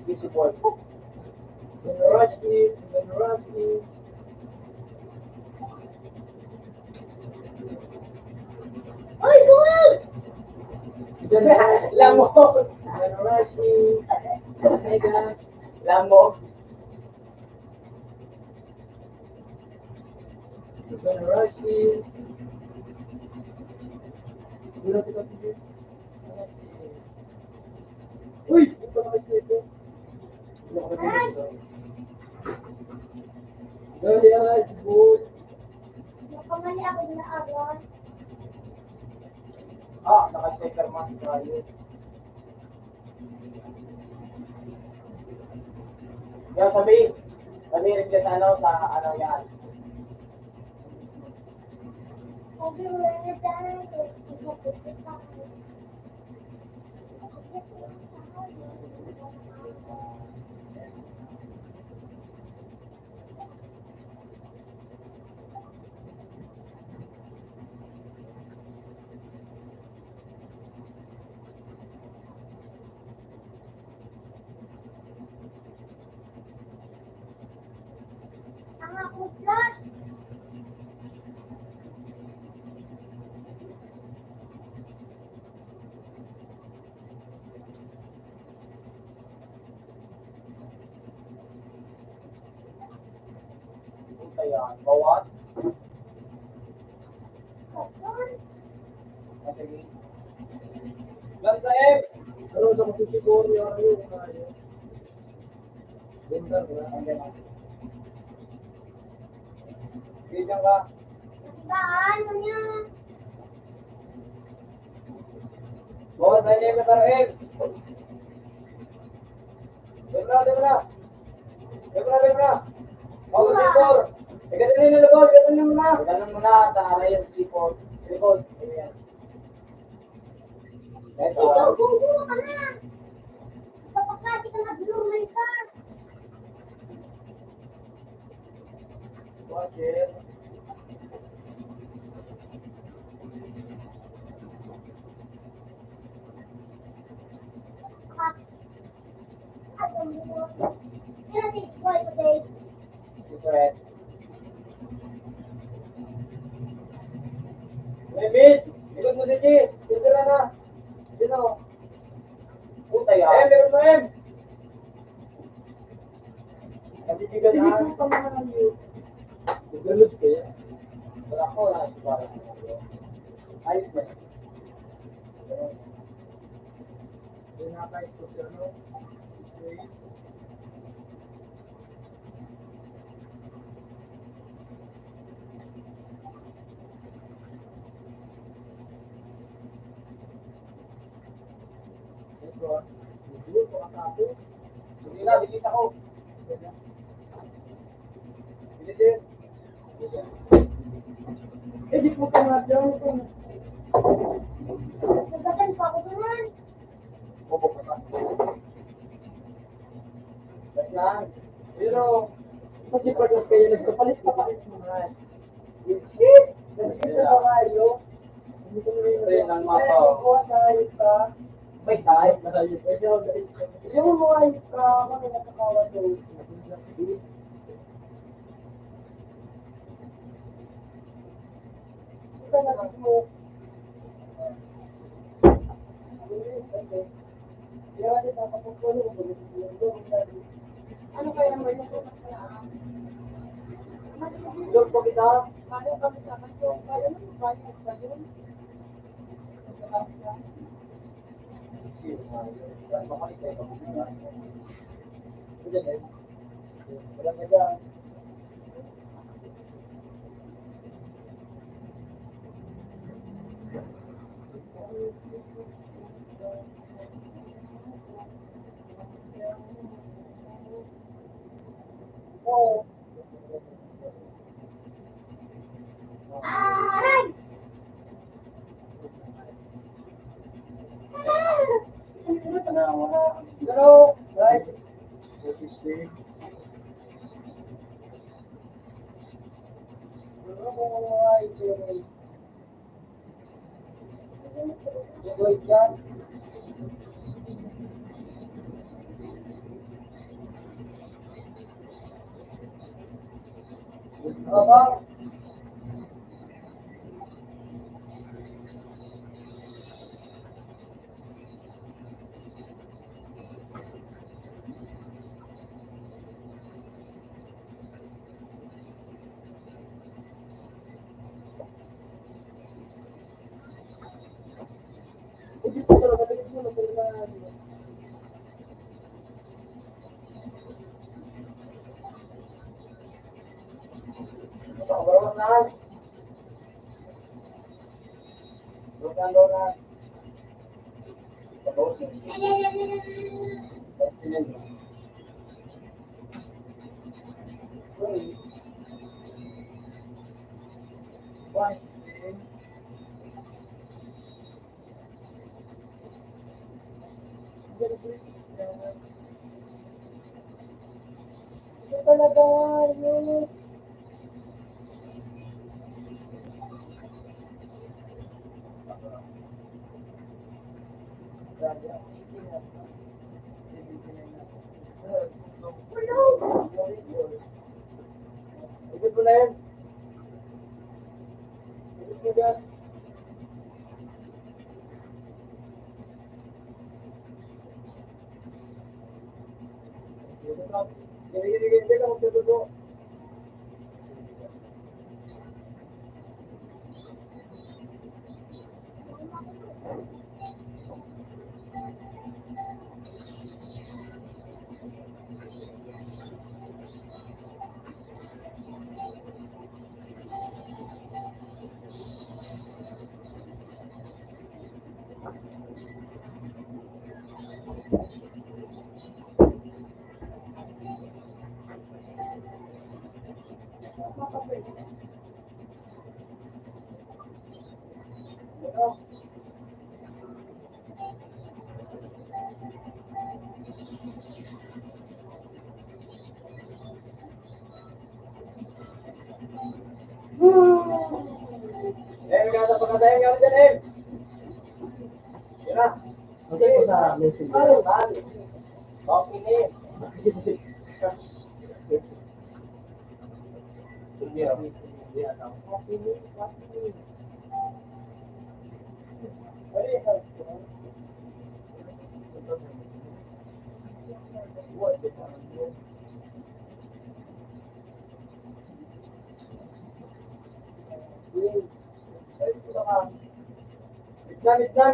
Give support. Then rush it, then rush it. Oy, goal! Then Lamos. then rush it. Mega. Lamos. Then rush it. Dito, dito, dito. Uy! Ito na kasi ito. Hindi ako dito. Very nice, good. Nakamali ako na agad. Ah, naka-center man tayo. Yan, sabihin ka sa ano, yan. Sabi mo na tayo. Ang ako plus. Punta yan. Bawas. Kapon. Ah, sige. Ganda eh. Ano sa masisiguro yung ano yung tayo? Ganda na. Bigyan ka. Nakibaan mo niya. Bawas na niya yung taroin. Debra, Debra. Debra, Debra. Bawas yung score. Ikatin nyo na likod. Ikatin nyo muna. Ikatin mo na. Taharay yung sipot. Likod. Ayan. Ito. Ikaw, bubo ka na. Papaklase ka nag-normal ka. Watcher. Ano mo? Yan ang stage boy ko sa'yo. Secret. Mimit. Likod mo si Chi. Dito na. Dito. Puta yan. Likod mo Em. Nabibigan Sige na. po pa naman yun. Nagalod kaya. Wala ko na. Ayos na. Hindi nakaka-expose siya, no? Okay. Next one. Good, pakatapo. Sige na. Bilis ako. Bilis din. Eh, di po ka nga dyan ito. Nagdagan pa ako naman. Bobo ka pa. Bas lang. Pero, Kasi pag kayo nagsapalit pa kayo mga. Nakikita ba kayo? Hindi ko nila Ito yun ang mapa. Eh, kuha tayo ka. may tayo. Marayos. Eh, guys. Hindi mo mga ayos ka. Ako na nakakawa doon. Ito na lang mo. Ano kaya mo yung Diyos po kita. kaya kami sa kanto? Kaya mo bayad sa yun? Wala ka dyan. Oo. Aray! Hello, guys. Baba. Bawang na. Bawang na. Bawang na. One. Ito talaga yun. Ikot mo na yan. Ikot mo dyan. Gini-gini ka magtututo. Kata pagkatayin ka dyan, Yan na. Okay po sa message. Okay na eh.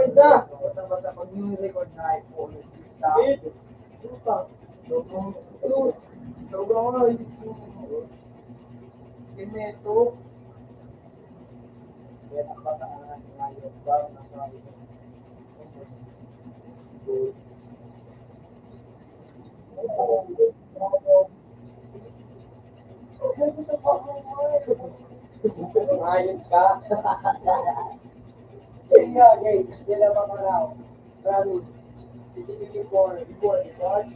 Midna. Basta pag yung record na iPhone, Mid. sobrang ano, ito. Kaya napakaan ngayon ba na sabi ko. Ayos ka. Kaya guys, sila mga raw. Promise. Sige for record. Midna.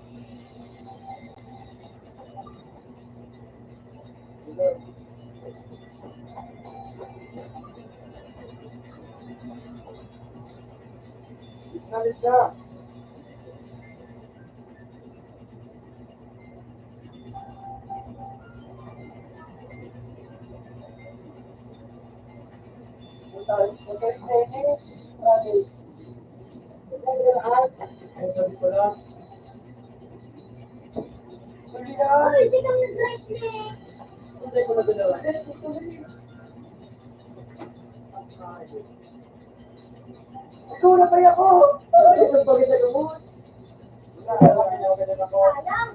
Ay, sabi ko lang. Oh, hindi kami nag-like na eh. Hindi ko na dalawa. Ikaw na kaya ko! Ito pagkita ka mo. Wala, okay na ako. Alam.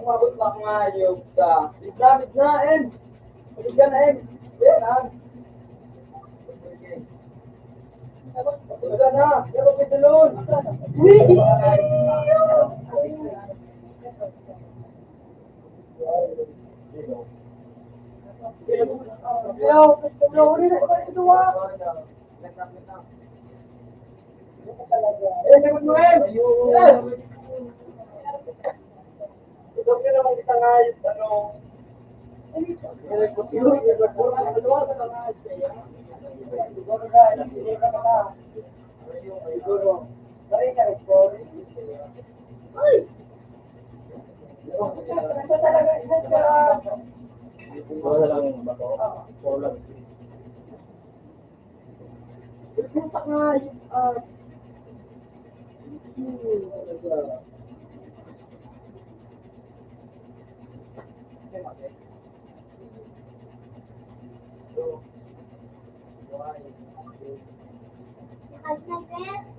Umabot pa nga yung ka. Midna, Em. Paligyan na, Em. Yan, ha. Wala na. Yan ang pisalon. Eh, sagot mo, Em. Yan. Ito yun naman kita nga yung ano. Siguro na, hindi ka na. Siguro. Pare sa story. Uy! Ito talaga isa sa... Wala lang yung bato. Wala lang. Pupunta nga yung... Nakasniper?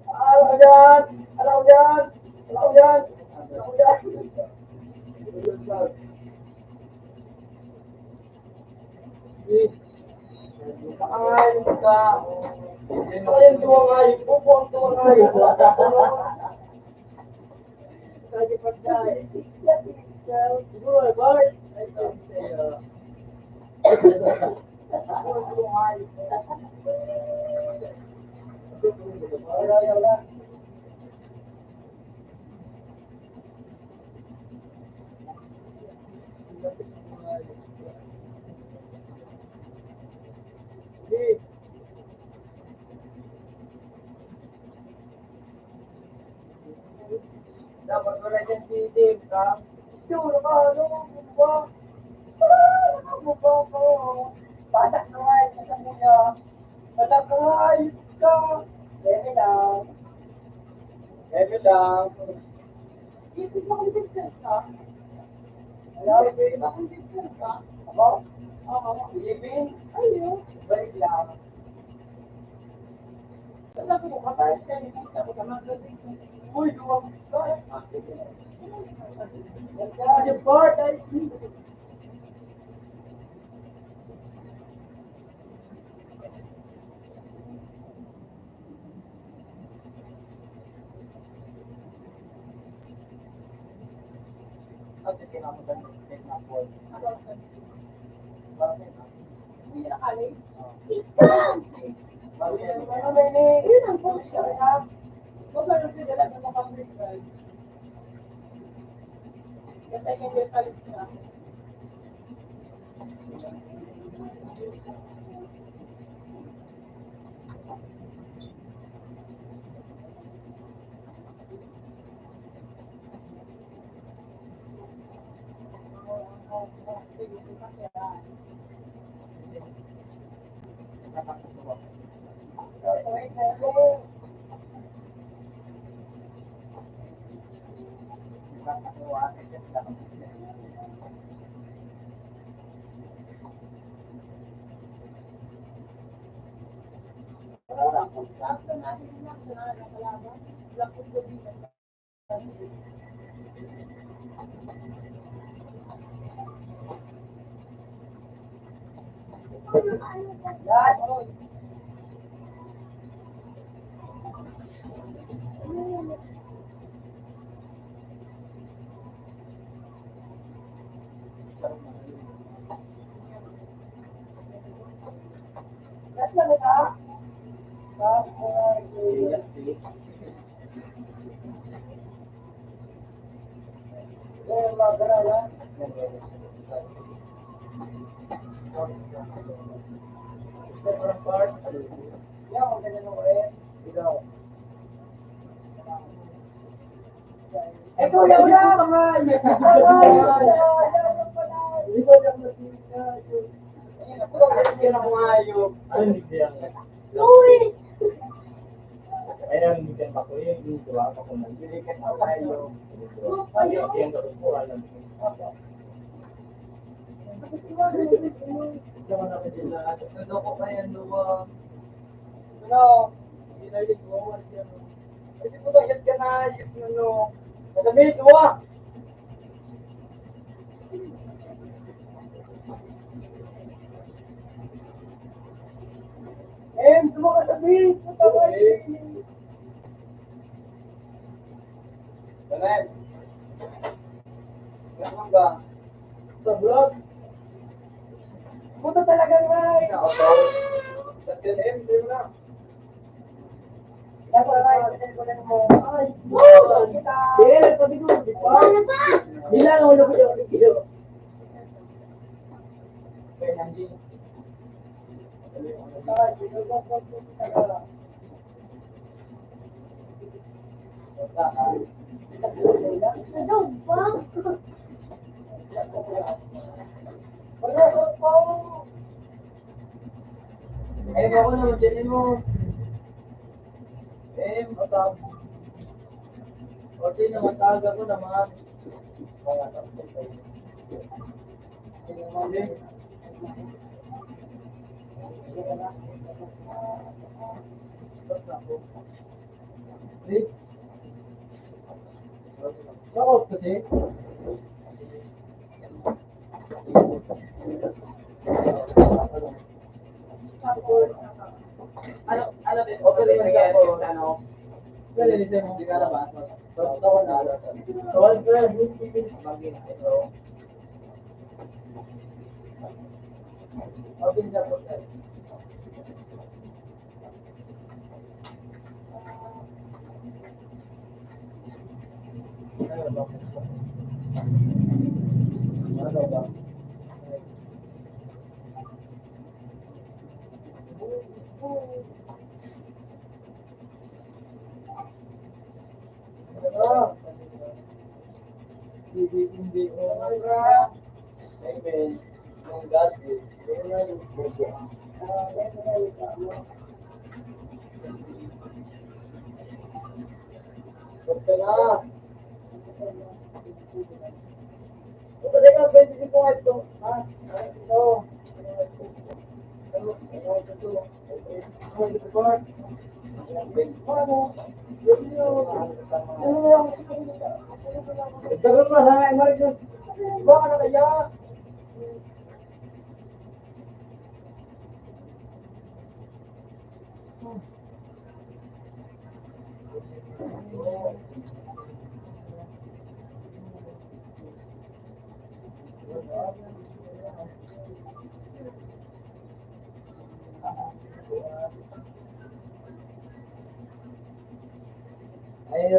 Alam ko dyan! Alam ko dyan! Alam ko dyan! Alam ko dyan! Ay, ka. Ito yung tuwa nga yung pupo ang tuwa nga yung Lagi pa tayo. Siguro, Bart. Wala. Dapat wala dyan si Dave, ha? Sure ka, ano mo ba? Ano mo ba ko? Basak na nga yun sa muya. Wala ka nga, ayos ka. Deme lang. Eme lang. Ibig mo kung business ka? Wala, ibig mo kung business ka? Ako? Oo. Ibig? Ayun. Balik lang. Sabi ko, kapayat ka, nakita ko naman kasi, uy, duwang ka. Yung board, ay, Kasi kinamutan yung set na board. hindi nakaling. Isang! Ano ba yun ang post ka kaya? Magkano sila lang ng mga prescribe? Kasi hindi kalit siya. Yes. Yes, ano ka? Ikaw lang mga Uy! Ayun, hindi ka pa ko yung ginagawa ko kung nandili ka na tayo. Ay, yung katuturan lang. Gusto mo na din na ano ko kaya luwa. Ano? Hindi ko yan. Hindi ko agad ka na yung ano. Madami, luwa. Dumo ka sa beach! Puta ka Ganun. Ganun ba? sa vlog. Puta talaga nga eh. Sa TNM, di mo na. Dapat ay, cellphone mo. Ay, woo! Kita! Hindi, pati ko. Ano ba? Bilang ulo ko yung kilo. Okay, nandiyan. Ay, ginagawa ko talaga. Ano ba? Pagkakot po! Eh, bako naman, dyan mo. Eh, matag. Okay naman, tag ako naman. Wala tapos tayo. Hindi naman din. Basta ako. Eh? Bakit kasi? Ano din? Okay rin yung ako. Ano? Hindi ka nabasa. Basta ako na. Tawal ko yan. Bagay na ito. Okay na po tayo. Ano ba? Ano ba? Ano? Hindi ko na. Amen. Yung God is. Basta na. Ito teka, 25 nga ito. Ha? Ito. Ano ito? Ano ito? Dagan mo sa mga Marcos. Iba ka na kaya? Ay,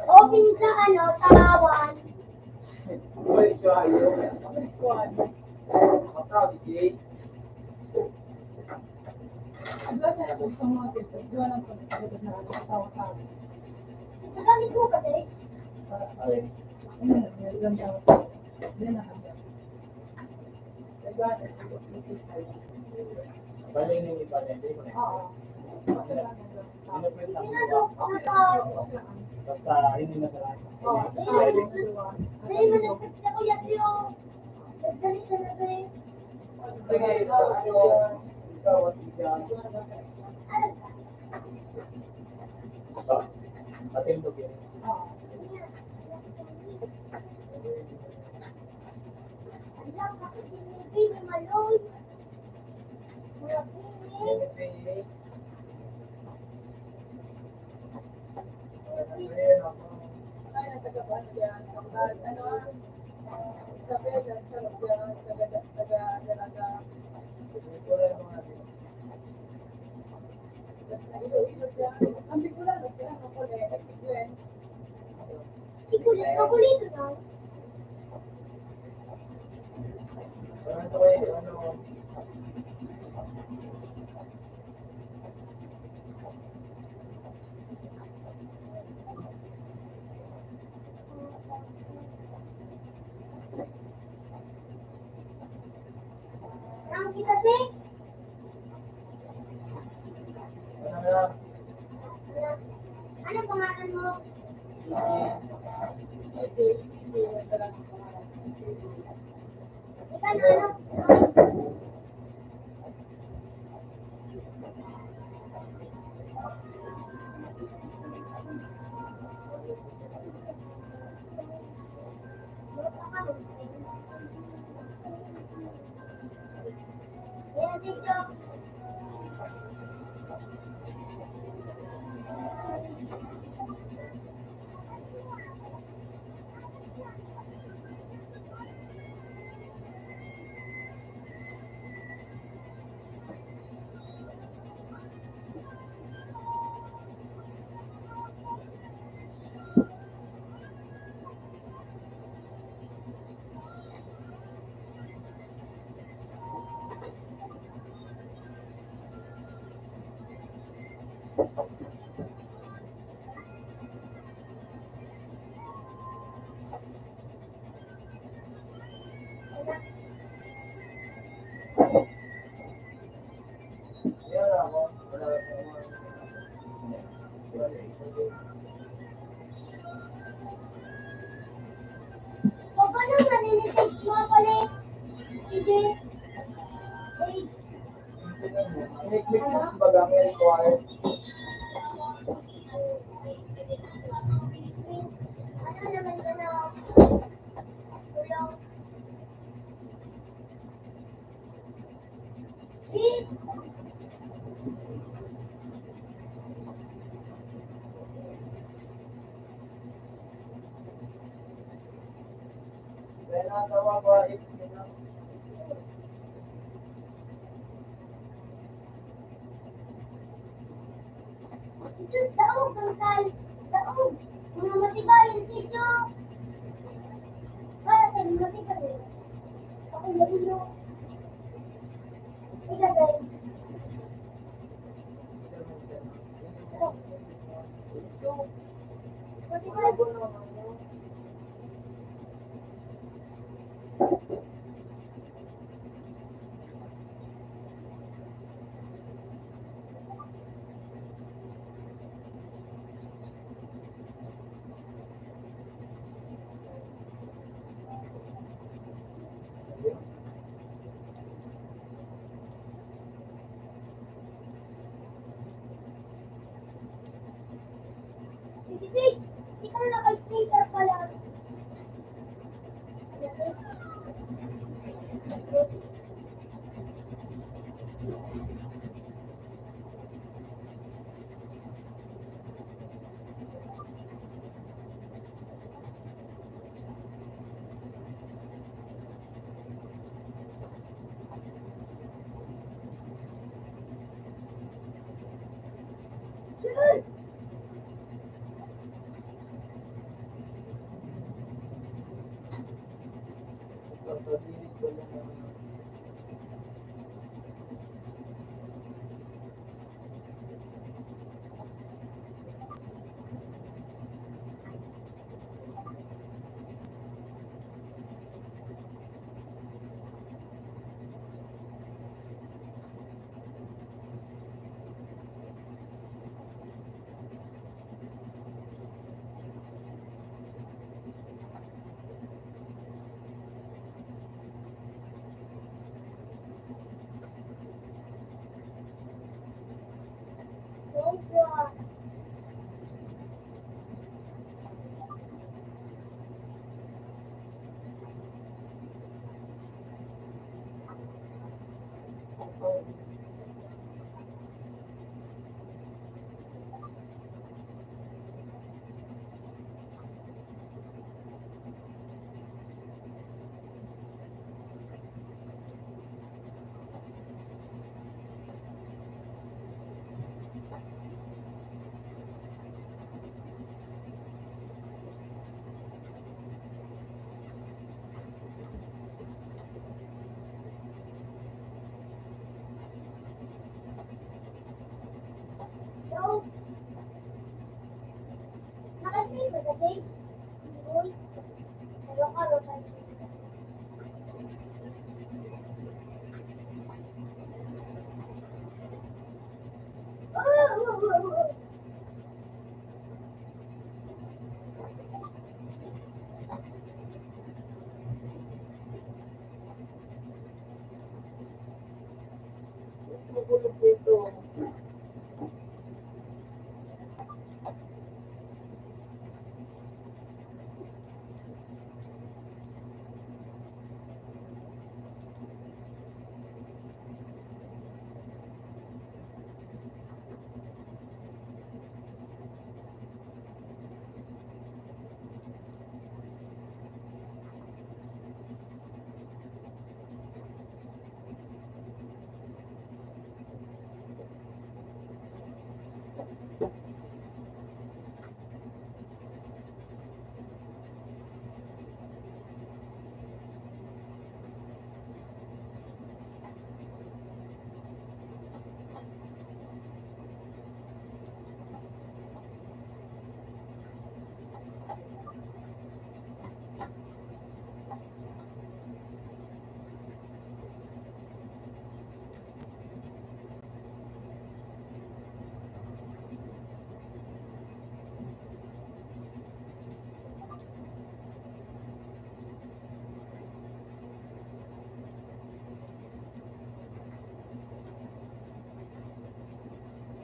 Open sa ano, Taiwan. Uy, siya ayo. Mata, sige. Nagamit mo kasi? Balik na yung balik. Basta, hindi na sa lahat. Dali mo nag-text sa kuya siyo. Dali ka na sa'yo. Sige, ikaw at ikaw. Ating to yun. Baby, maloy. Mga baby. Sikulit, pakulit na. Frankie kasi. Anong pangalan mo? Ay, di. Hindi. Talagang Ikaw na ano? Yan, sige. Yan ako. Wala ako. O, paano maninitig mo pala? Sige. Wait. Click mo sa bagang required. Ano naman ka na? Tulong. Please. Then natawa ba if Jesus, daog, bangkal. Daog. Mga matibayan, sityo. Para sa mga matibayan. Ako nabilo. Ika, Zay. Matibayan. Sige, ikaw naka-sneaker pala. Sure. sasabihin ko lang naman. Yes, sir.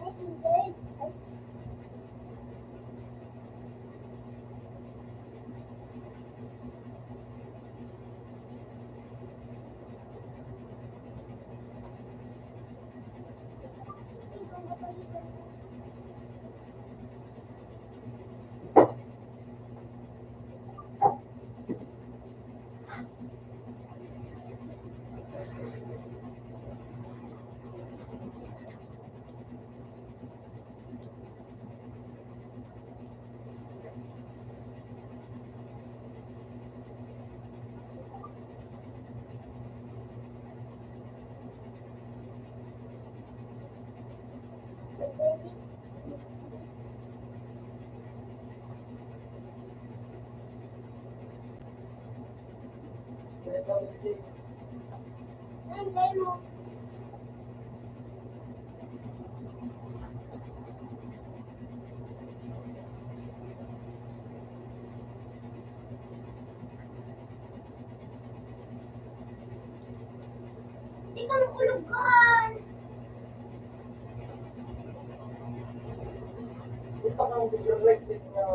Ay, sensei. Ay, ikaw kapalitan mo. Sensei, sensei mo. Ikaw ang kulugan. Ito ka ang directed na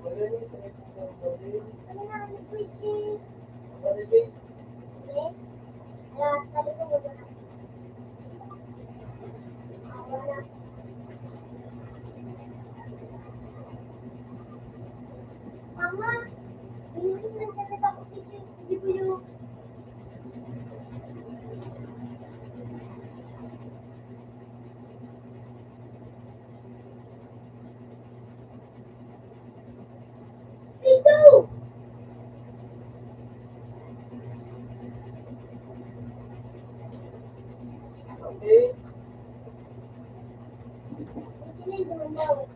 magaling sa ito magaling. Ano na, nag-pushing. Magaling. Okay? Kaya, sabi ko mo doon. Wala. Mama, hindi na siya nasakit yung hindi ko yung piso! Okay. Hindi na yung dumabawas.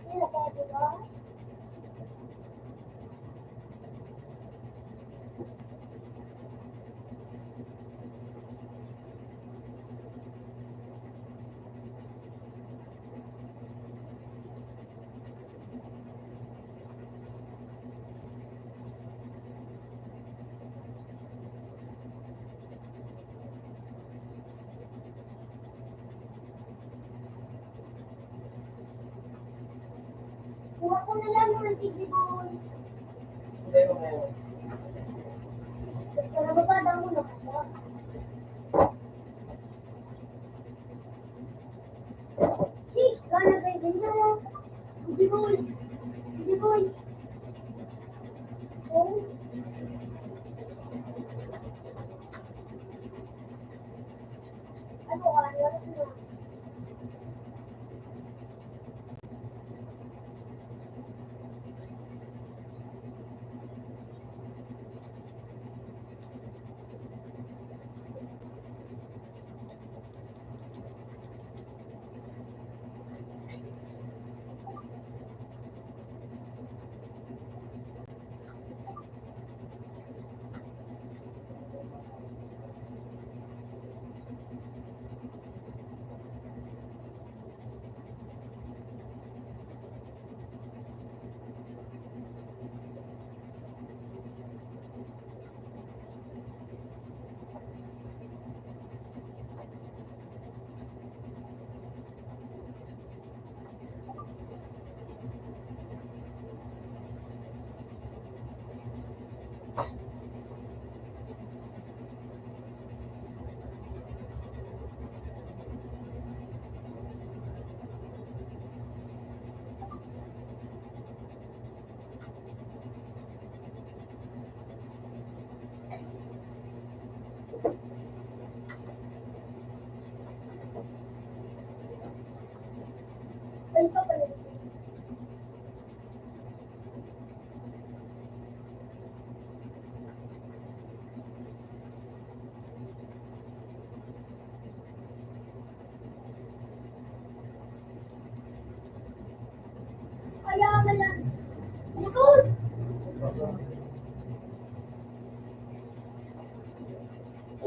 Hindi na sabi ko. Kuha ko na lang ng CD boy. Hindi mo ngayon. Basta nababada mo na kaya. Six, gana kayo ganyan. CD boy. CD boy. Oh. Ano ka? Ano na?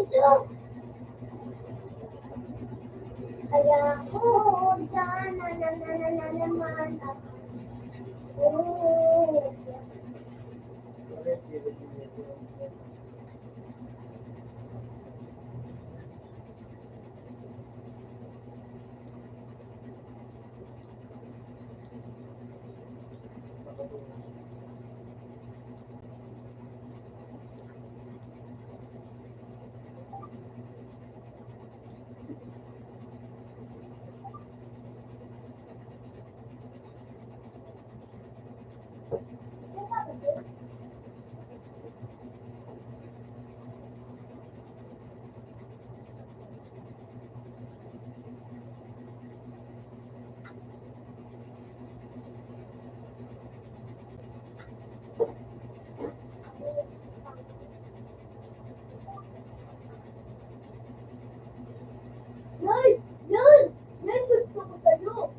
Yesu. Kaya ko sana na naman ako. Nice! Yan! Yan gusto ko sa'yo!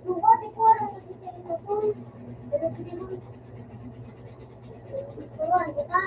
Lupa, di ko alam kung sino ito to. Pero sige mo. Turuan kita.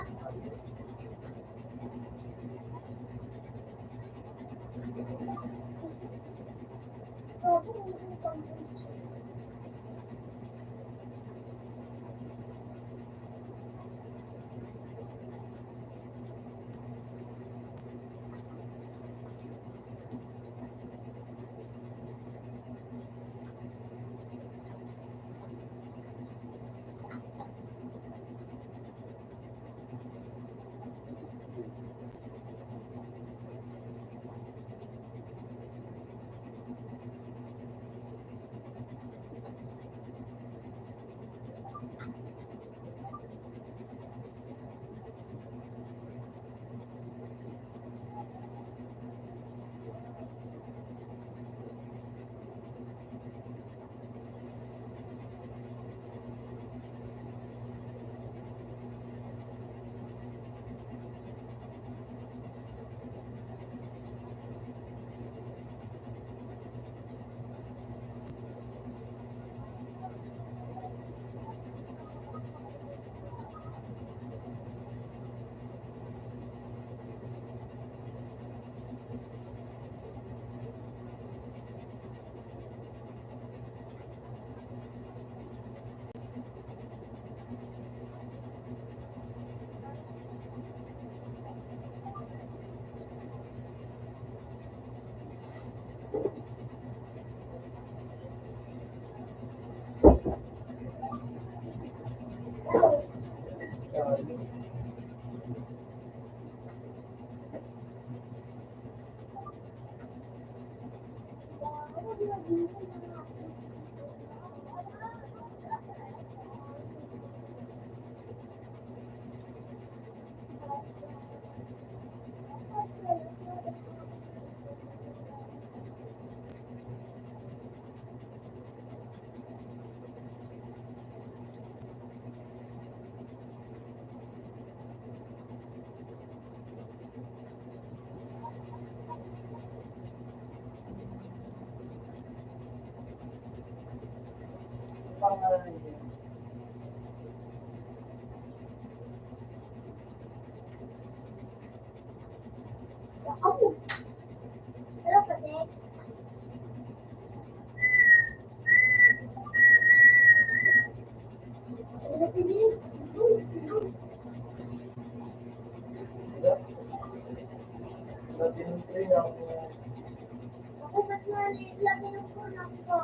Pangalan niya. Ako. Sarap kasi. Ano sige? Natinutri ako. Ako ba't nga lagi ng phone ako?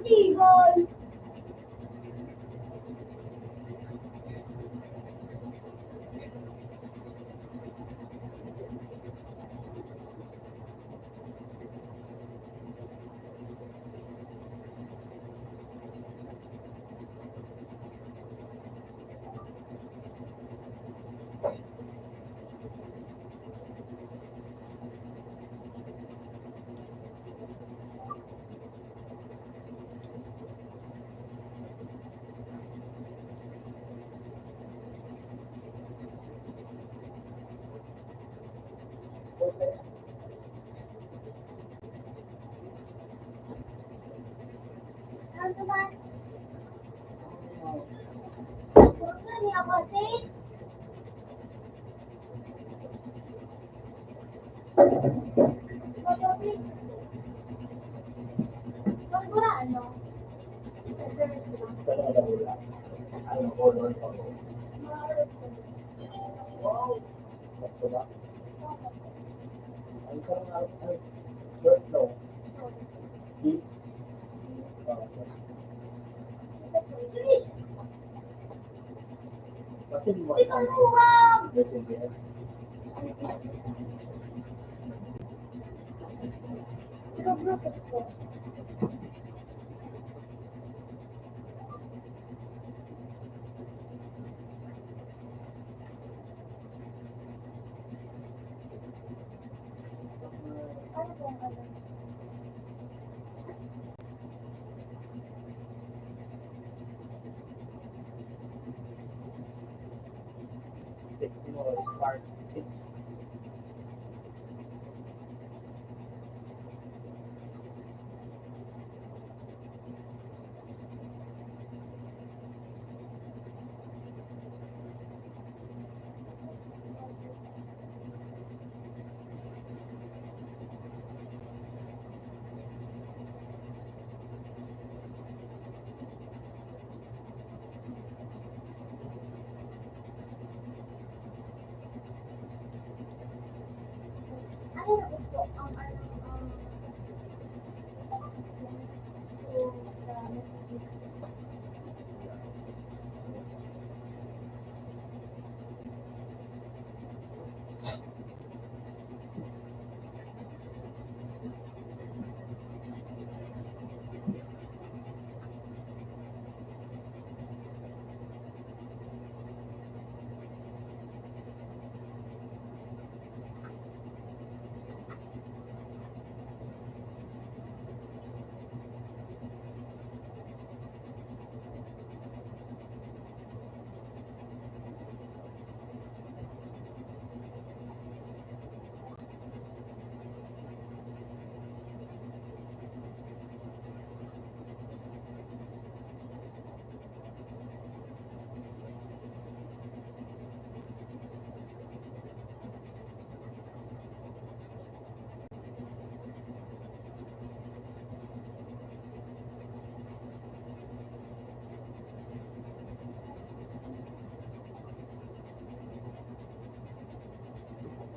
tigol. Ano naman? Huwag na niya kasi. Mabablik. Pagkura ano? Ano color pa po? Wow. Ito ba? Ang sarang ay, short long. Deep. Sis, Kasi di mo di ka luwag. naiintindihan. Pero Bluetooth ko. Ano ba yung ano? Spark. Ano na gusto? Ang ano, so, sa messaging.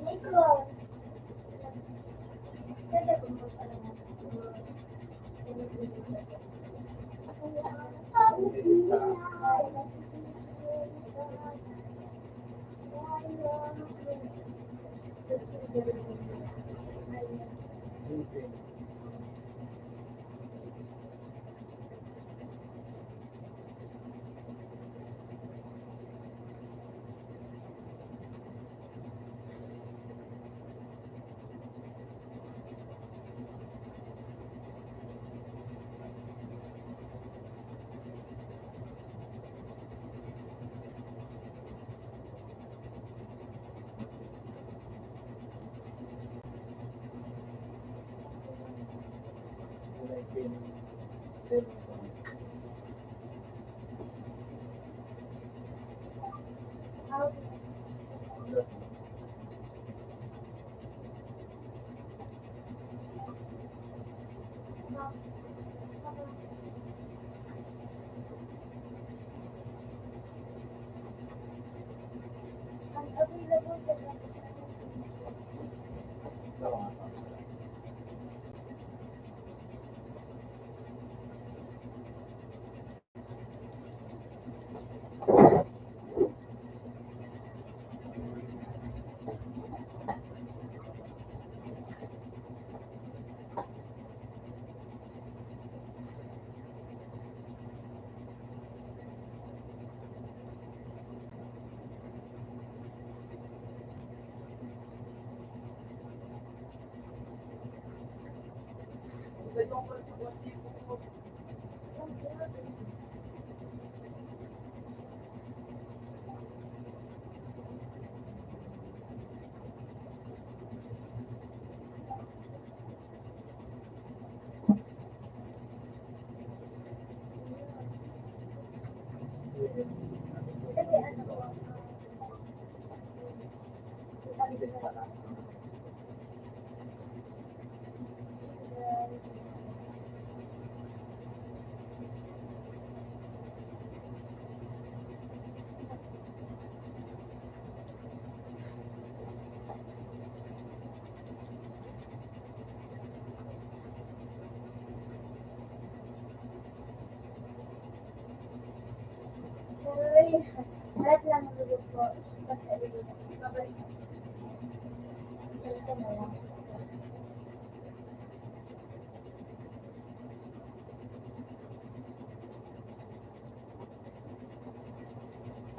Nice one. Ganda ko mo pala mo. Kasi ano ko, sorry, harap lang ang lulog ko. Basta lulog. Babalik ako. Salita na lang.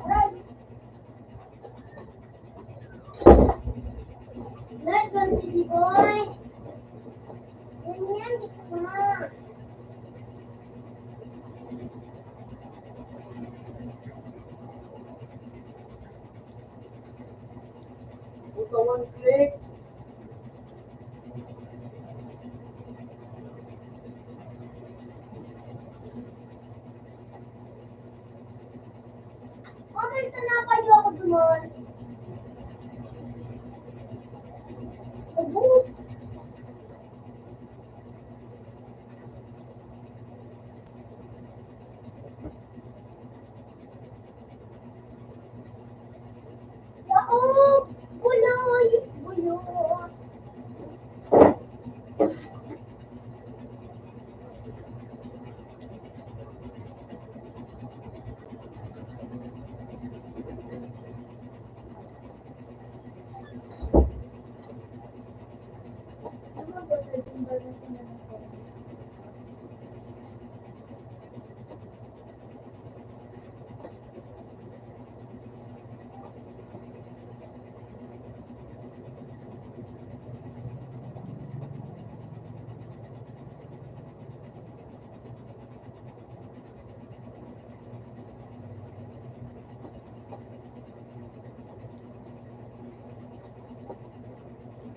Aray! Nice one, City Boy! Ganyan, gusto ko na. Puta, one click. Okay, ito na kayo ako dumon. Ubus! Ako! Buloy! Buloy! Ano ba sa jumbo na sinasabi?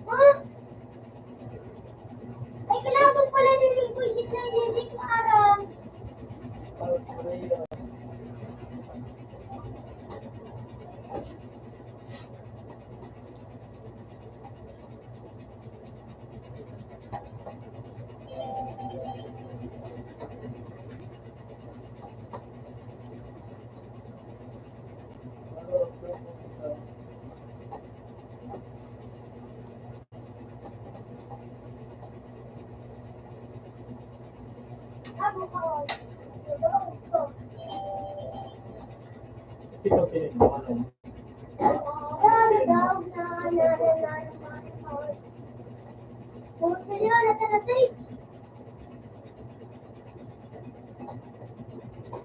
Ha? Ay, kailangan pala nilinguisin na hindi ko aram. Ako ko. Ito, ano? Kung sino nasa na stage?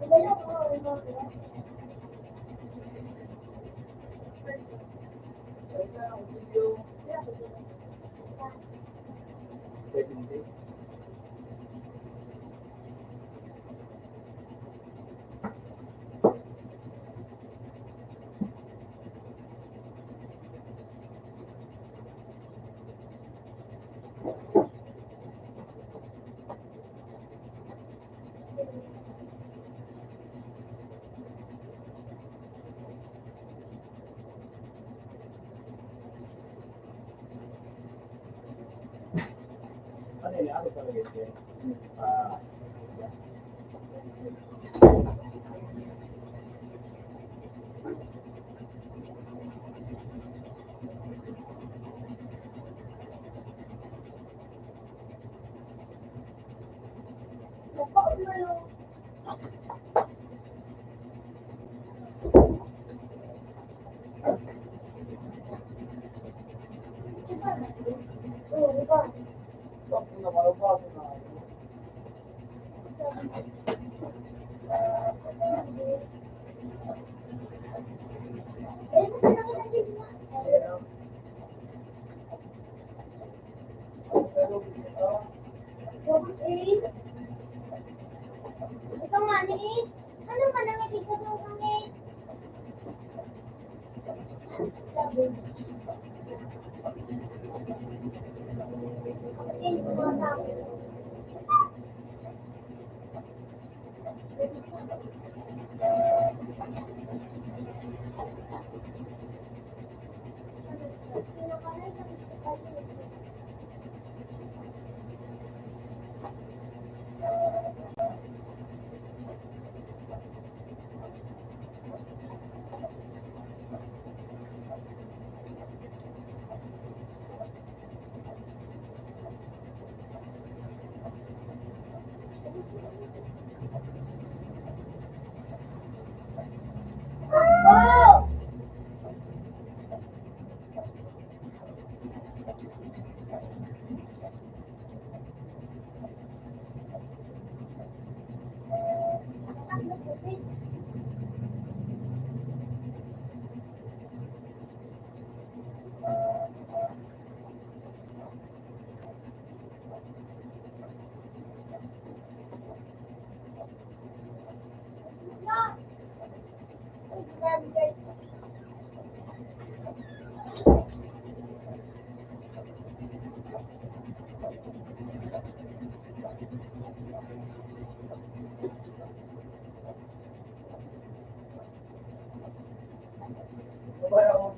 Dalawa ko. Ano yun? Ano talaga ito? Ah, bakit nakalabas na? Ikaw nga, Nis. Ano man ang ibig sabihin ng Nis? Sabi. Kasi tumatawag.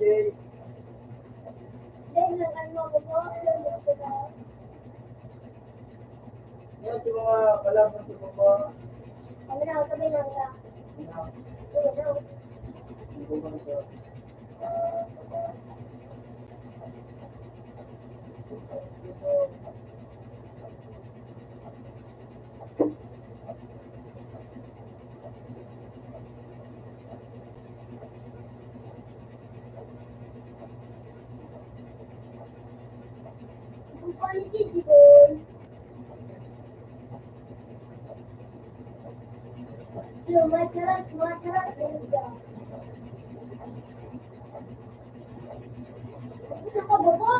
Jay. Dahil lang ano ako po, lalo ko na. Yan si mga kalaban sa baba. Ano na, sabay lang na. Uy, ano? Hindi ko man ito. Ang policy, Jibon. Lumacharat, ganun ka. Nakababa.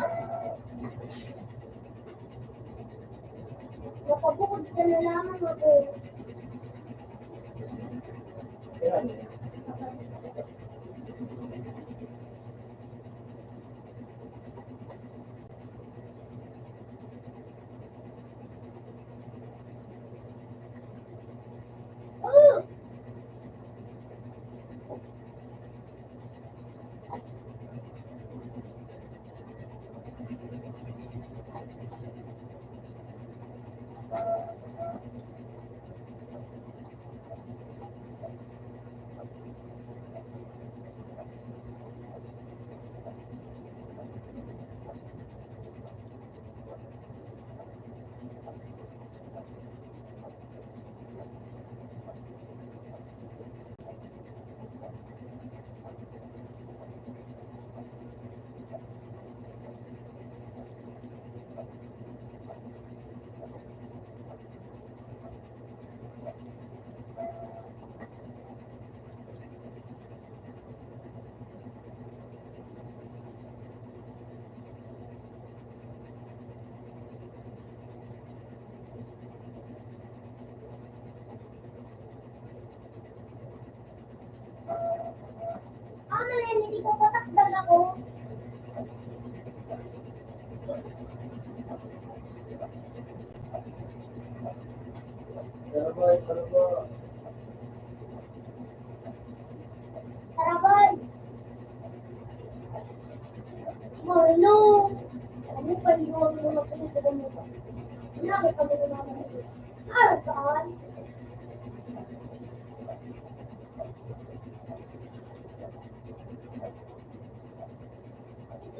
Nakabukod sa nalaman ako. Yan. Oh! Amen, hindi ko patakdag ako. Sarabay, sarabay. Sarabay! Marlo! Ano pa di ko ang mga pinagdagan mo ba? Nakit kami na naman ito. Arasan!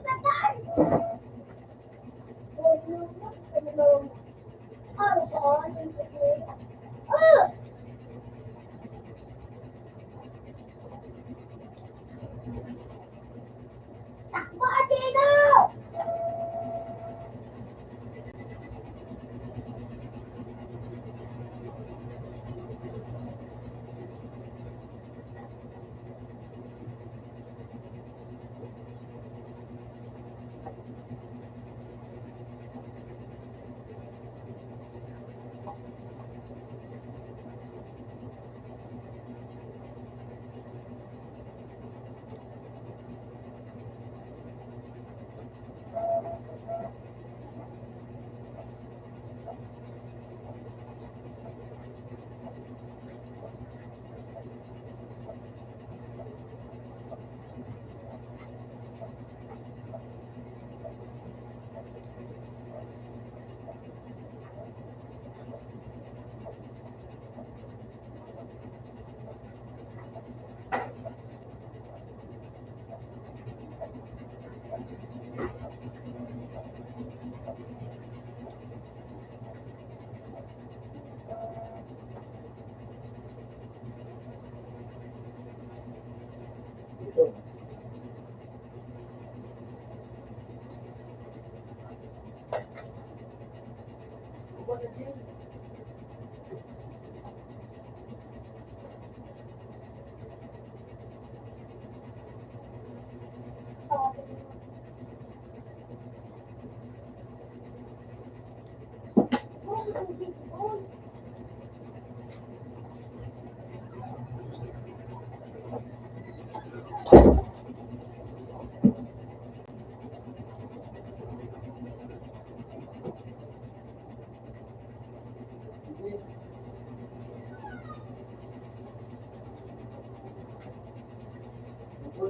Satan! Marlo, ano lang? Arasan! Ah! Takbo, Atino! Ito. Uba na din.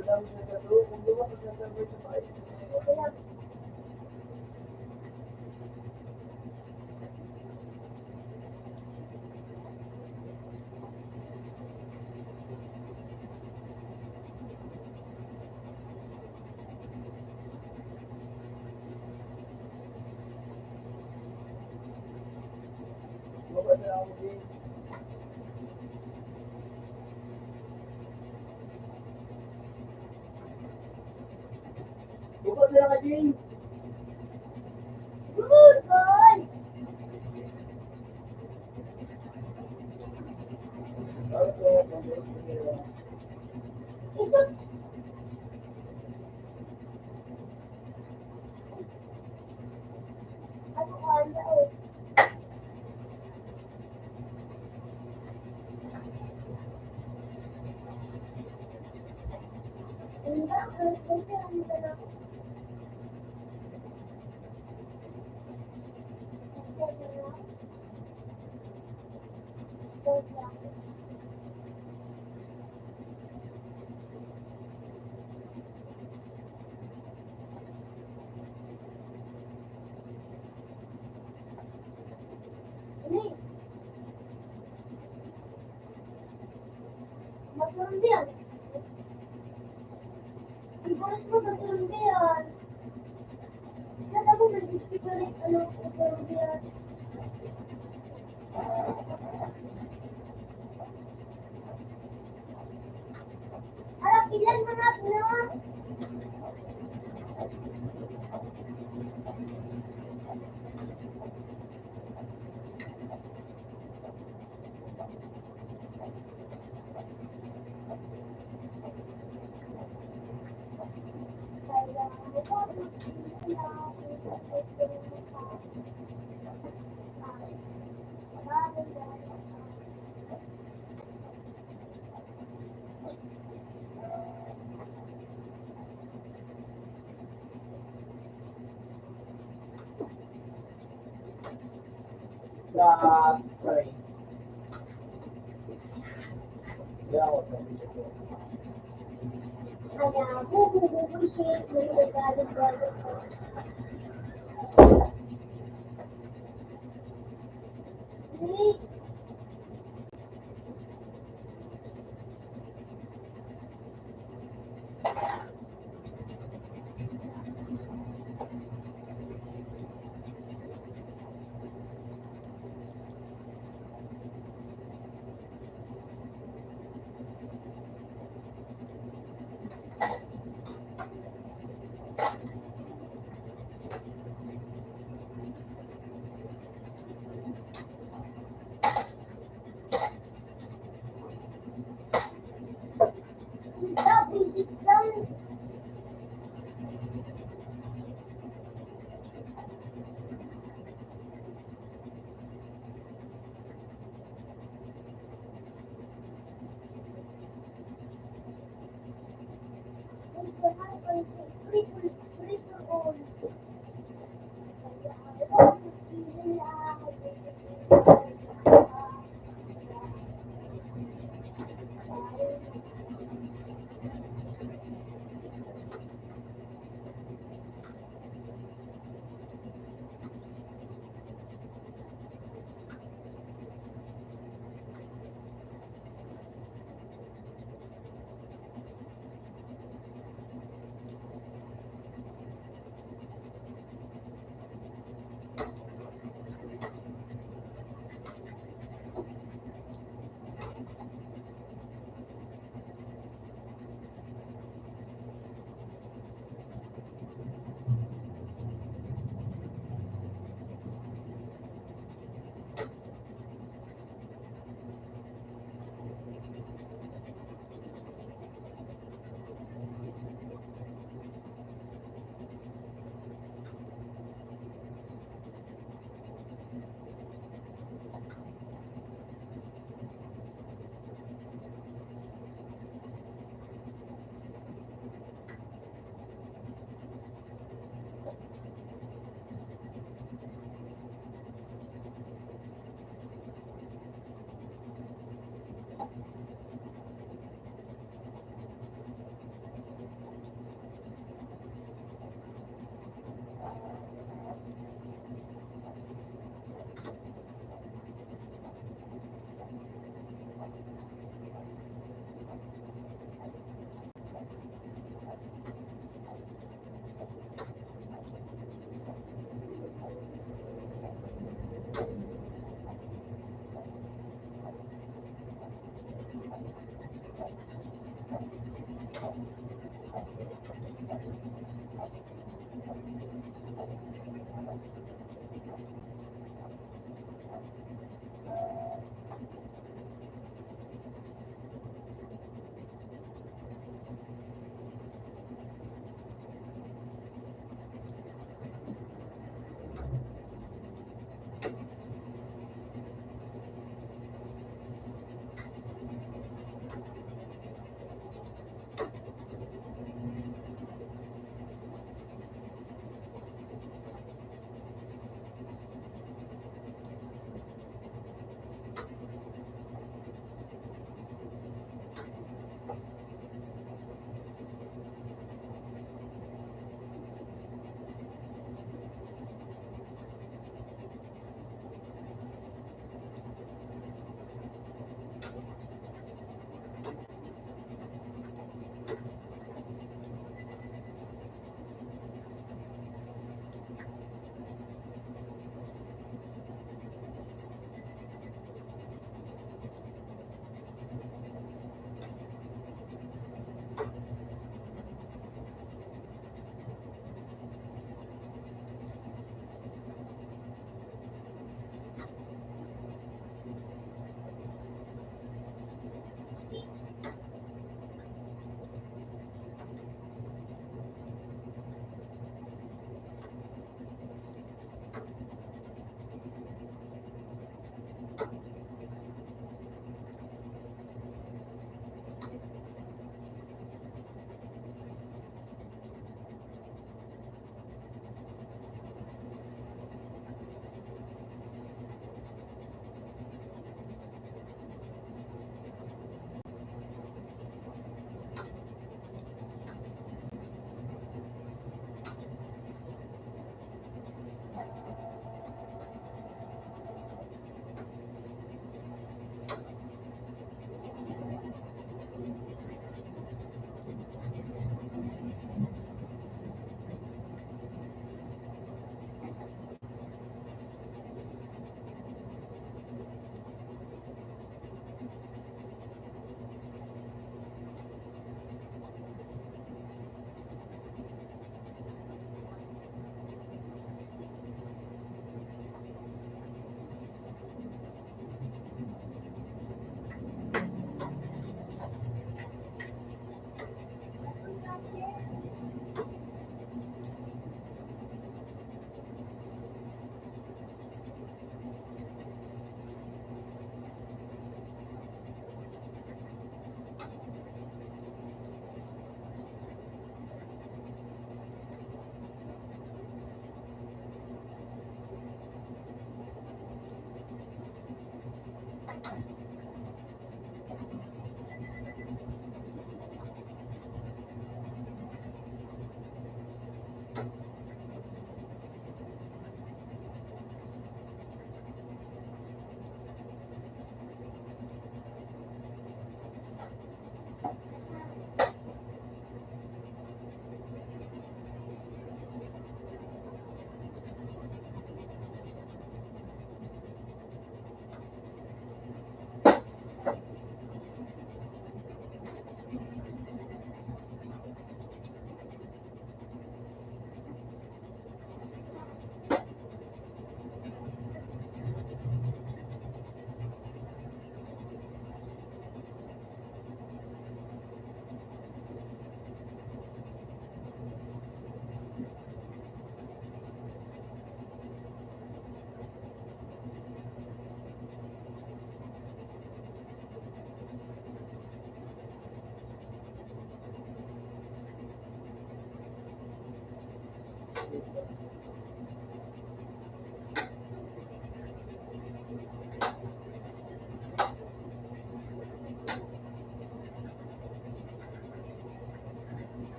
Wala lang sa gado. Kung di ba, pag nag-server sa bahay. Okay lang. Baba na ako din. Baba na ka din. Good boy! Isip. Ano kaya oh? Hindi ba? Alas 20 ang isa na ako. Alas 7 na. Alas 7. Ini. Masarap yan. Ibarat mo masarap yan. Yan ako nag-speculate ano masarap yan. Harap ilan mga na? Kaya mo ko Sa train. Yeah, ako sa Kaya mo bububuisit mo yung galit-galit ko. Please. Stop, visit down. Where's the husband? Free for all.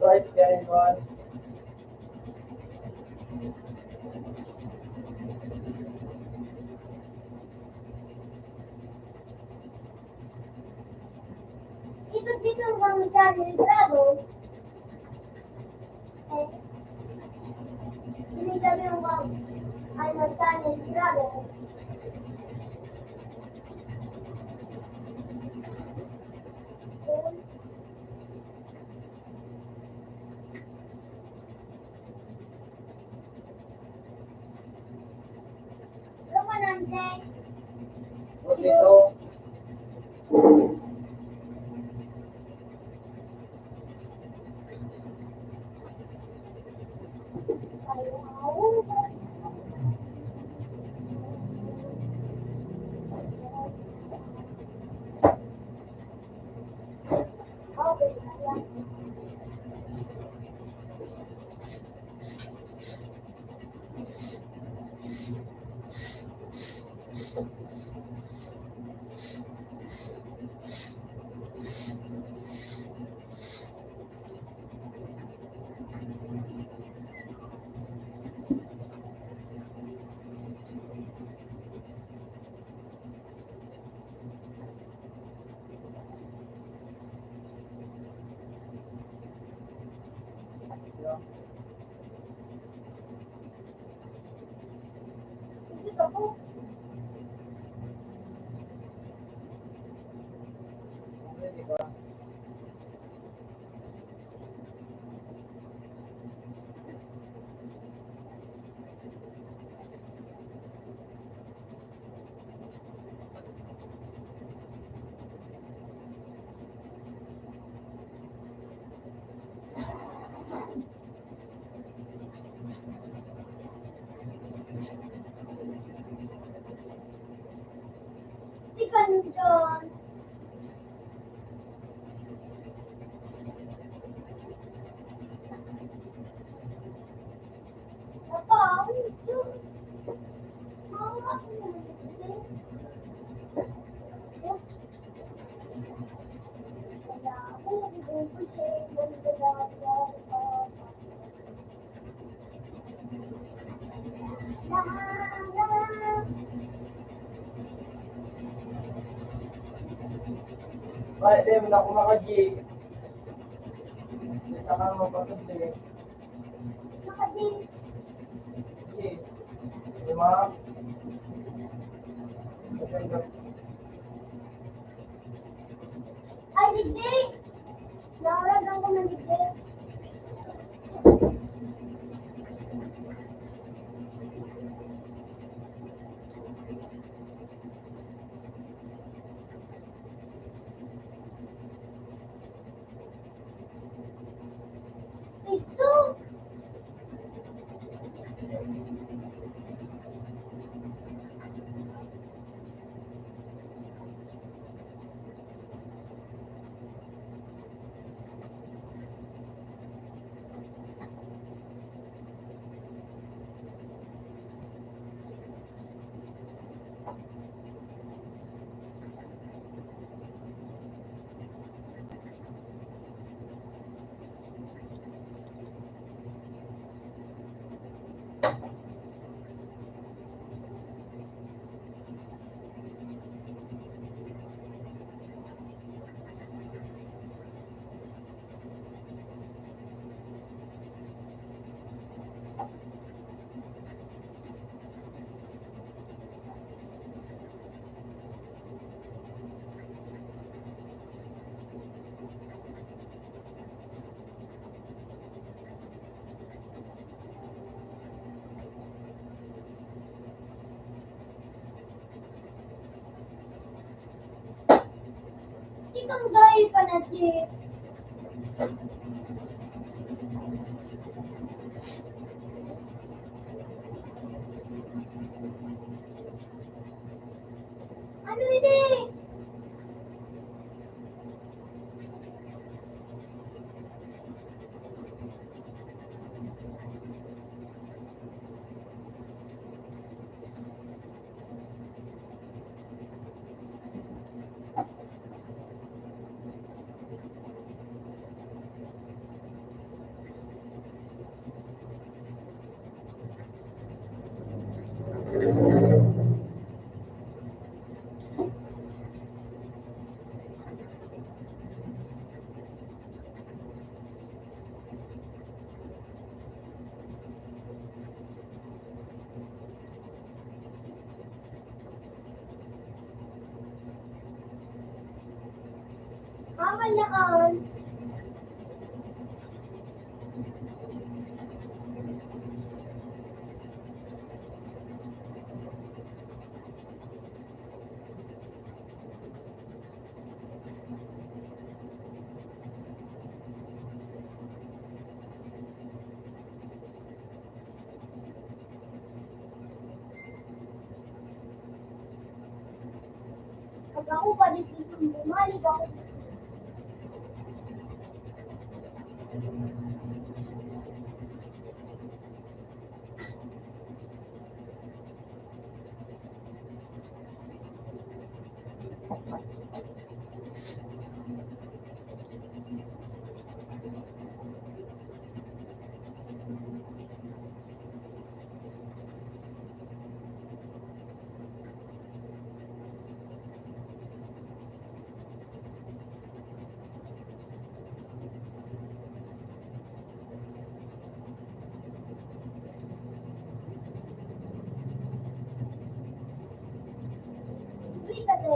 Right, carry on. Ikot dito ang channel Dragon. Hindi sabi yung ano channel Dragon. Ano ka nandiyan? O dito. Dito po. Ready ba? Ikaw nandiyan. Papa, mama ako naman kasi. Kaya ako nabigay ko siya. Ganda Ay, di mo na kumaka-G. Hindi ka nga mapatindi. Nakading. G. Di ba? Maganda. Ay, digdig! Nakaragang ko ng digdig. Piso! Ikang gaya pa na, Chip. Ano ini? Amal na kan. Pag ako pa dito sa bumalik ako. Hindi kasi.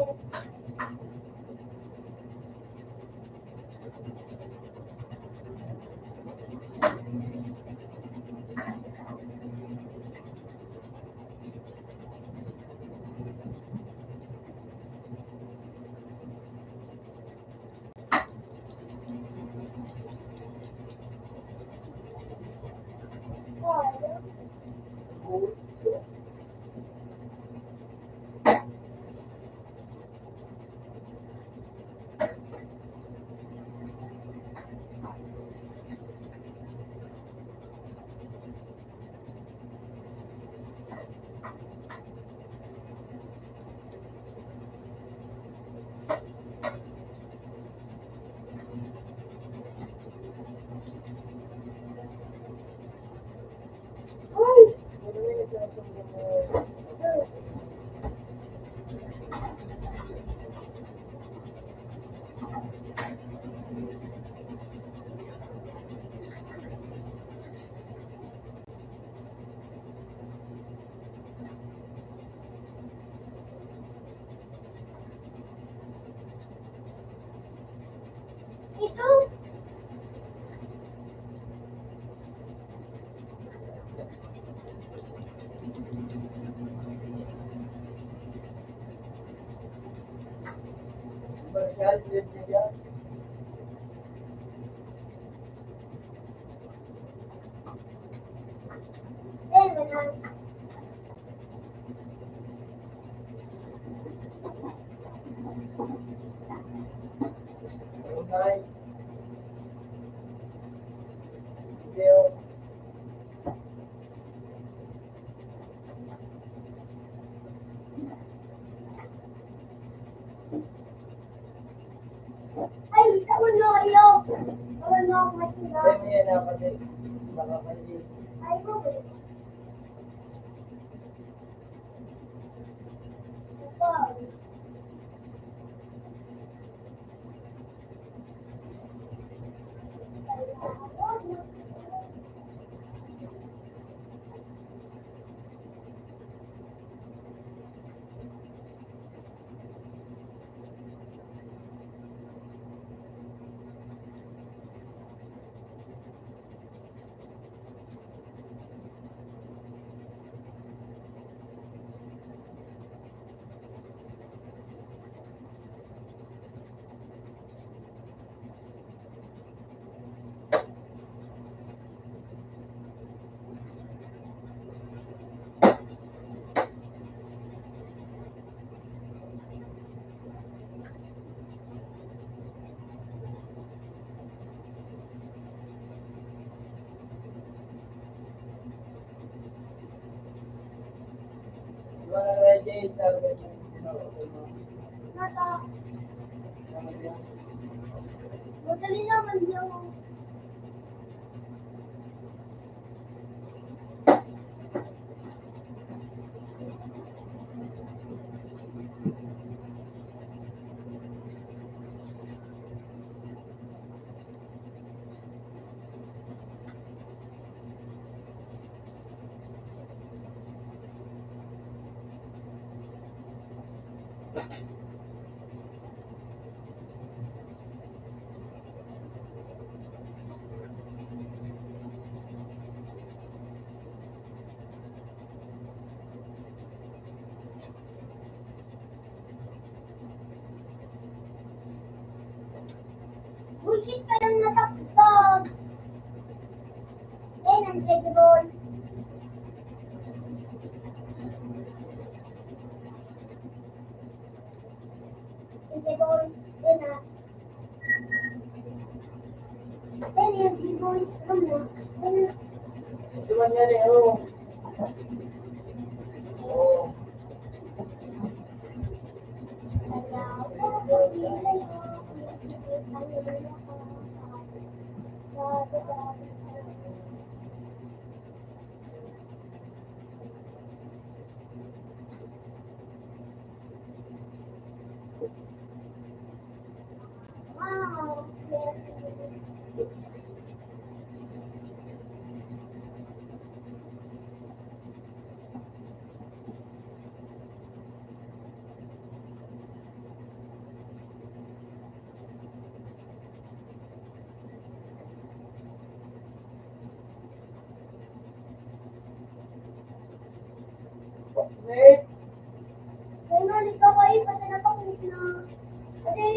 Ito. Komersyal, yun niya. Seven. Tunay. Video. Ay, tawon mo kayo. Tawon mo ako mas Ay, nila. may yan ako din. Baka mali. Ay, mo ba? Ito. Diba nag-ready? Sabi ko, Nata. Madali naman yun. Bullshit ka lang natakot. Eh, non-credible. Credible. Eh na. Eh, yung credible. Ano? Eh, diba niya rin, oh. Oh. kaya ako pag-ilay ko. Wow, Nate, kaya nga, di ka kayo kasi napakit na. Ate,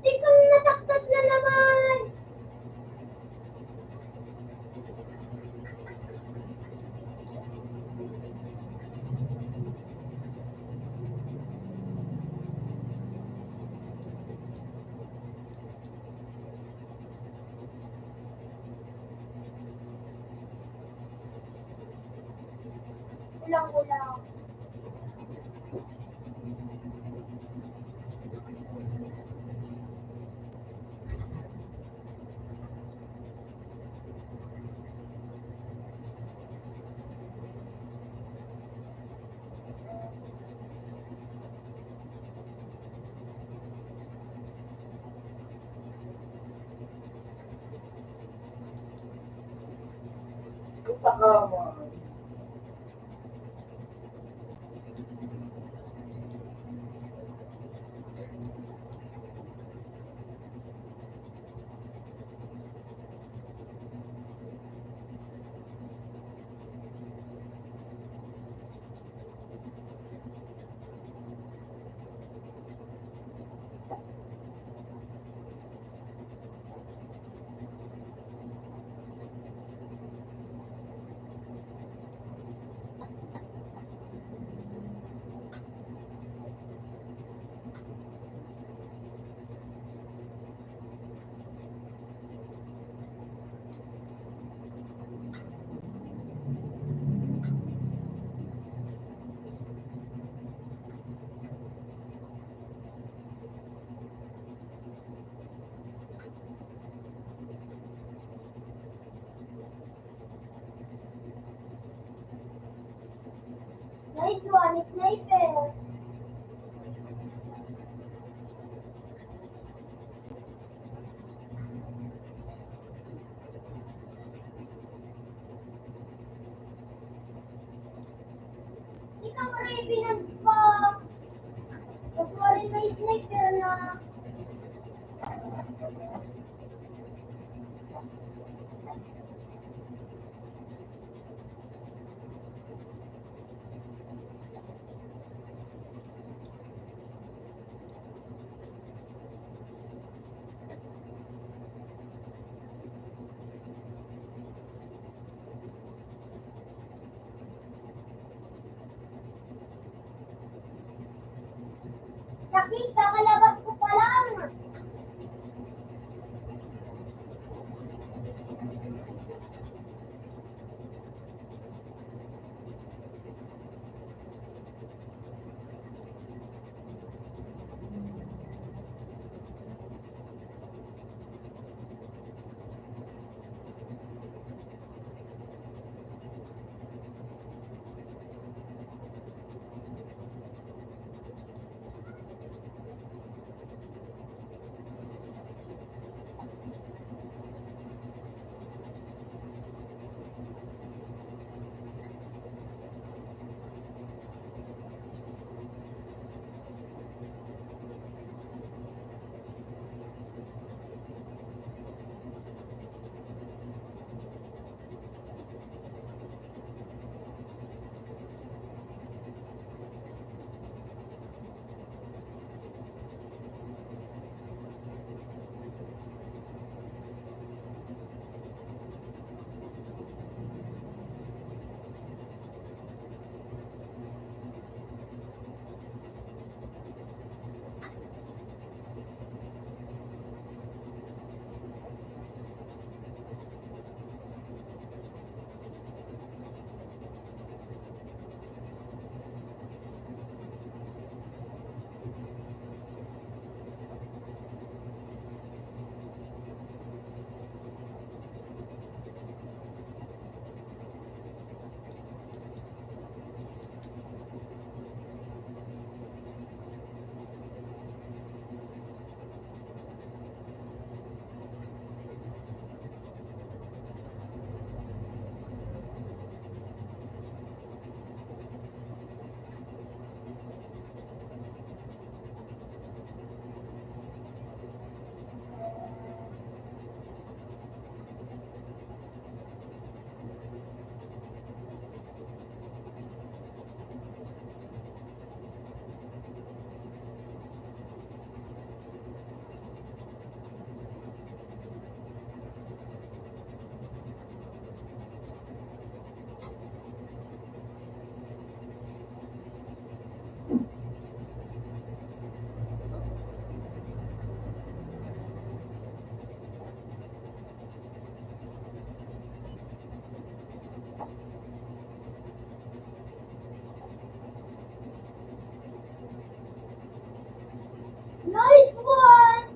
ikaw natakot na naman. Ulang-ulang. puta ka mo. Nice one, sniper. Revenant pa. Mas wala na snake pero na. Sakit, kakalabas ko pa lang. Nice one!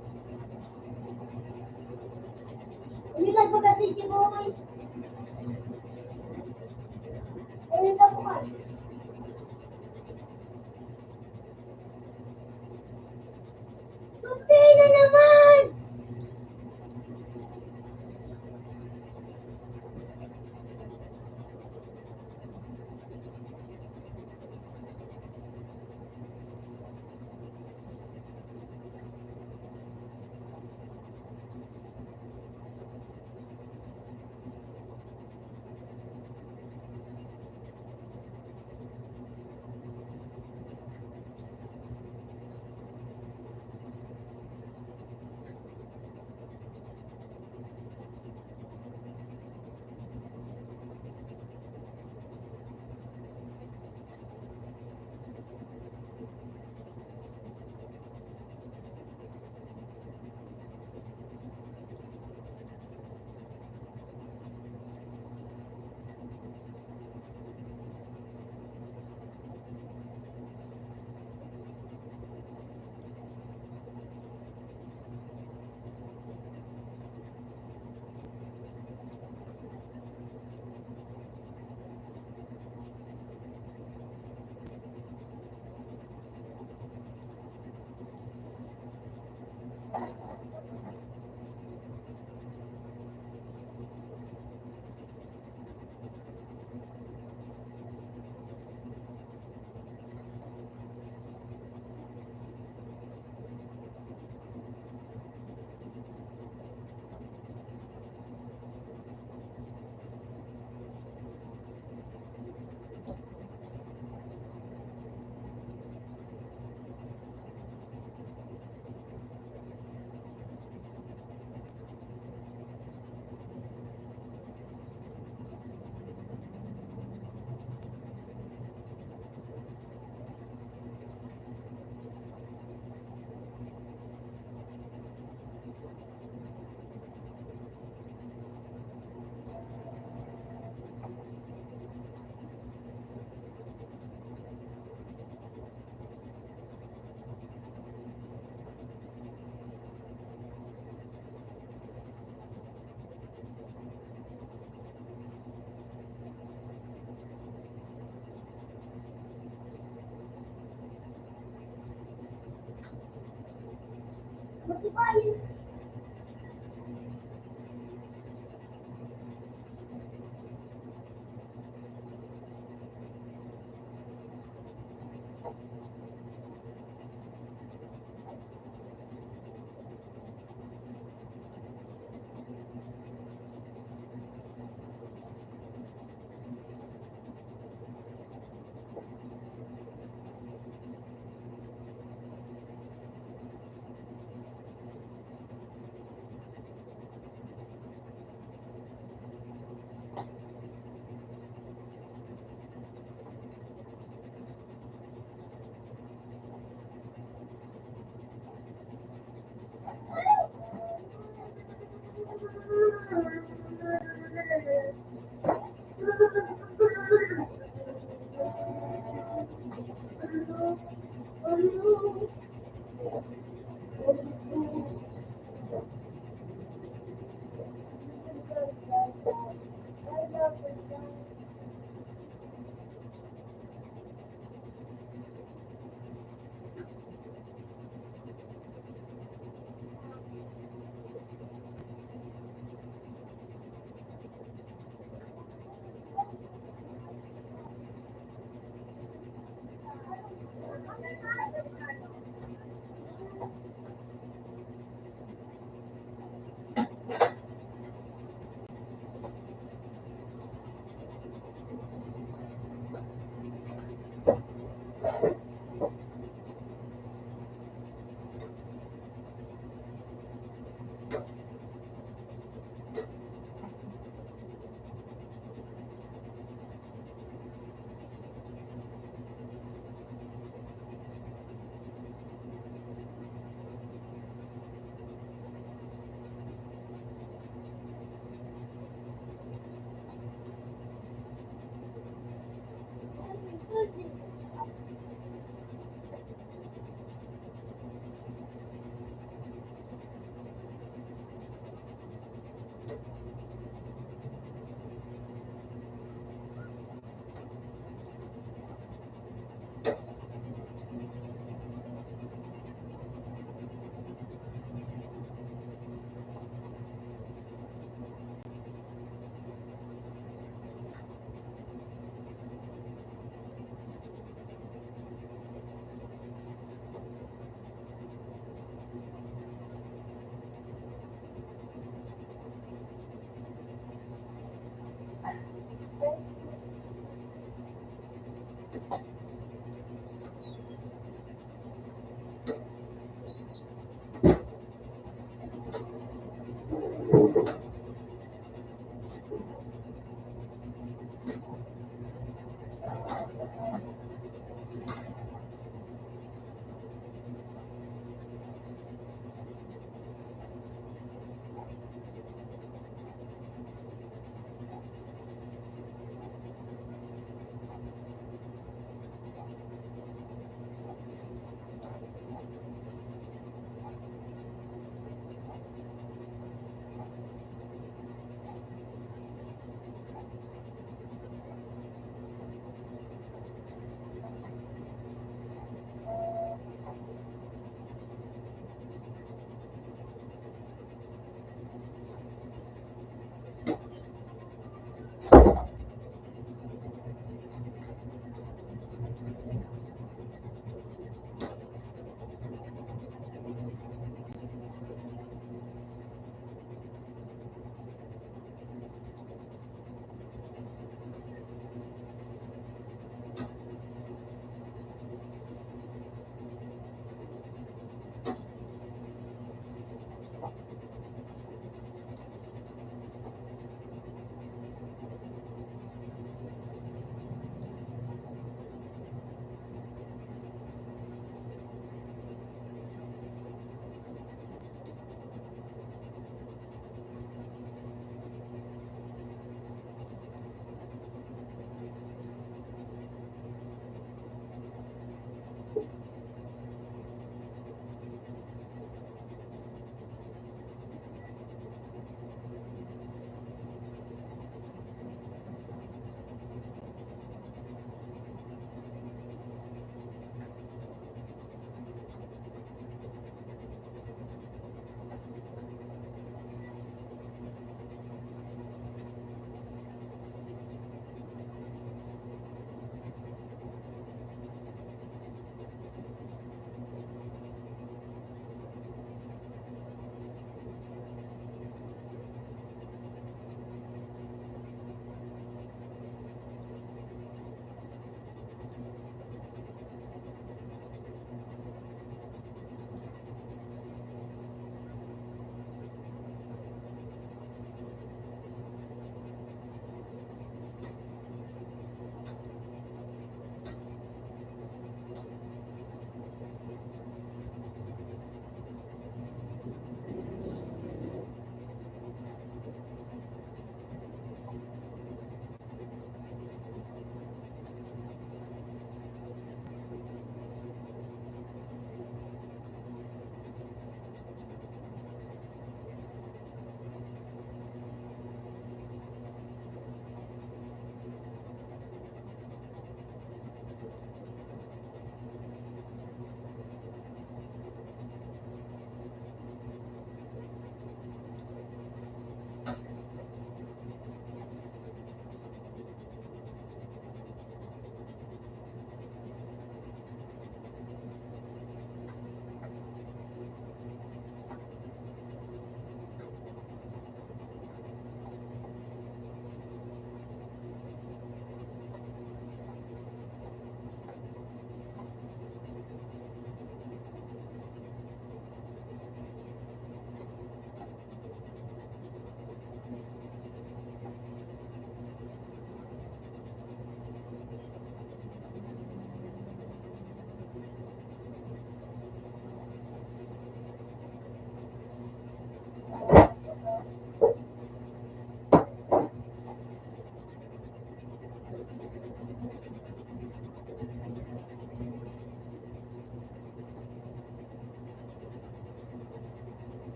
Ulitan pa kasi si Boy. Ulitan pa. Sunti na naman! Di ba yun?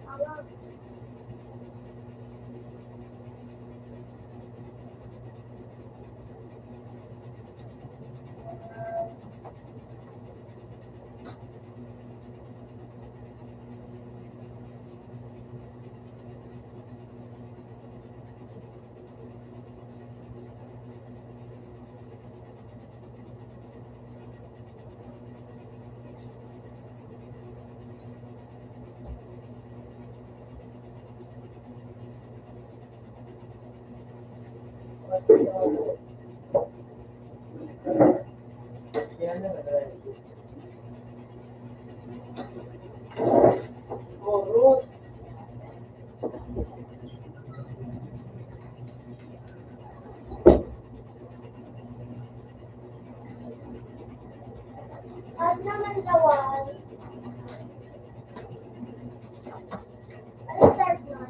Awag. Yan na nag-drive. Oh, Ruth. At naman sa wall. Ano start na?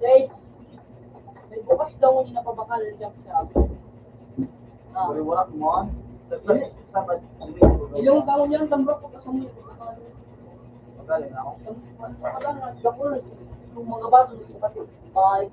Sage, may bukas daw ni napabakal dyan siya. Ah, Wala mo. ilong taon yan, tambak ko sa mga Magaling ako. yung mga baso sa pati. Bye.